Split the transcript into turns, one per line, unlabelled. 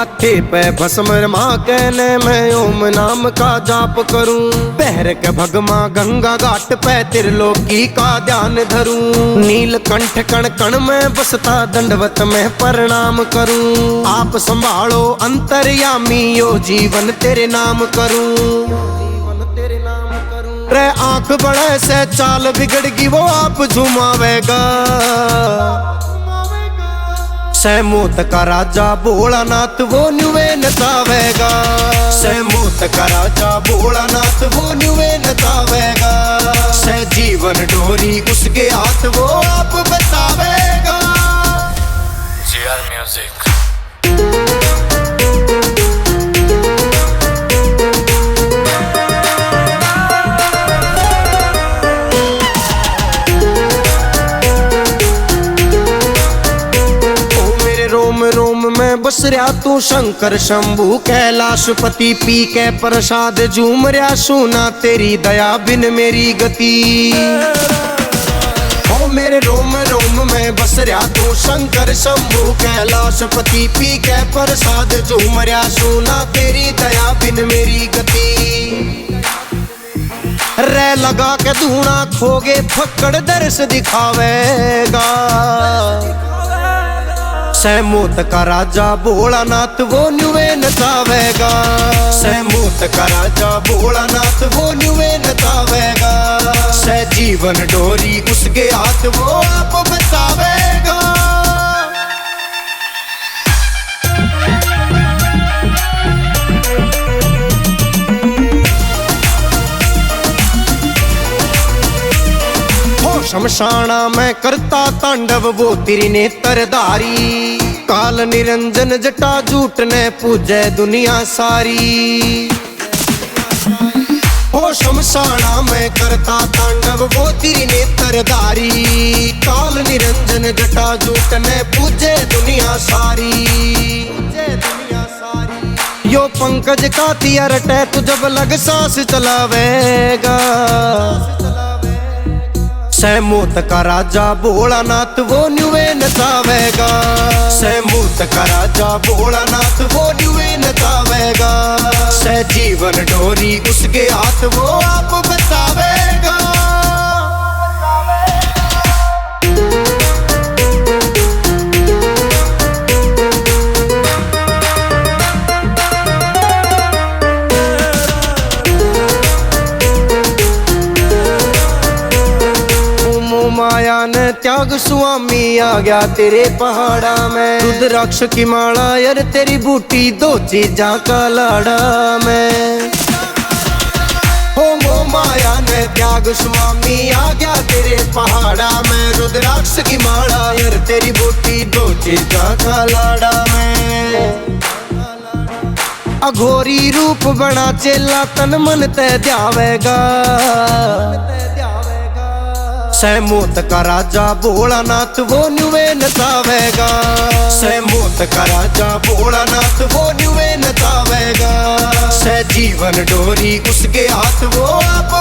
माथे पे भस्म रमा कहने मैं ओम नाम का जाप करूं। पहर के भगमा गंगा घाट पे त्रिलोकी का ध्यान धरूं। नीलकंठ कण कण में बसता दंडवत में प्रणाम करूं। आप संभालो अंतर्यामी यो जीवन तेरे नाम करूं। रे आंख बड़े से चाल बिगड़गी वो आप झुमावेगा। सहमूत का राजा भोलानाथ वो न्युवे नचावेगा। सहमूत का राजा भोलानाथ वो न्युवे नचावेगा। सह जीवन डोरी उसके हाथ वो आप बतावेगा।
GR music.
रोम रोम में बस रहा तू शंकर शंभू कैलाशपति। पी के प्रसाद झूम रहा सुना तेरी दया बिन मेरी गति। ओ मेरे रोम रोम में बस रहा तू शंकर शंभू कैलाशपति। पी के प्रसाद झूम रहा सुना तेरी दया बिन मेरी गति। रे लगा के धूना खोगे फक्कड़ दर्श दिखावेगा। सहमूत का राजा भोलानाथ वो न्युवे नचावेगा। सहमूत का राजा भोलानाथ वो न्युवे नचावेगा। सह जीवन डोरी उसके हाथ वो आप बचावेगा। शमशाना में करता तांडव वो तेरी नेत्रधारी। काल निरंजन जटा जूट ने पूजे दुनिया सारी। ओ शमशाना में करता तांडव वो तेरी नेत्रधारी। काल निरंजन जटा जूट ने पूजे दुनिया सारी। यो पंकज का तिया रटे तू जब लग सांस चलावेगा। सहमूत का राजा भोलानाथ वो न्युवे नचावेगा। सहमूत का राजा भोलानाथ वो न्युवे नचावेगा। सह जीवन डोरी उसके हाथ वो आप बचावेगा। माया ने त्याग स्वामी आ गया तेरे पहाड़ा में। रुद्राक्ष की माला यार तेरी बूटी दो चीजा का लाड़ा में। हो माया ने त्याग स्वामी आ गया तेरे पहाड़ा में। रुद्राक्ष की माला यार तेरी बूटी दो चीजा का लाड़ा में। अघोरी रूप बना चेला तन मन ते ध्यावेगा। सहमूत का राजा भोलानाथ वो न्युवे नचावेगा। सहमूत का राजा भोलानाथ वो न्युवे नचावेगा। सह जीवन डोरी उसके हाथ वो आप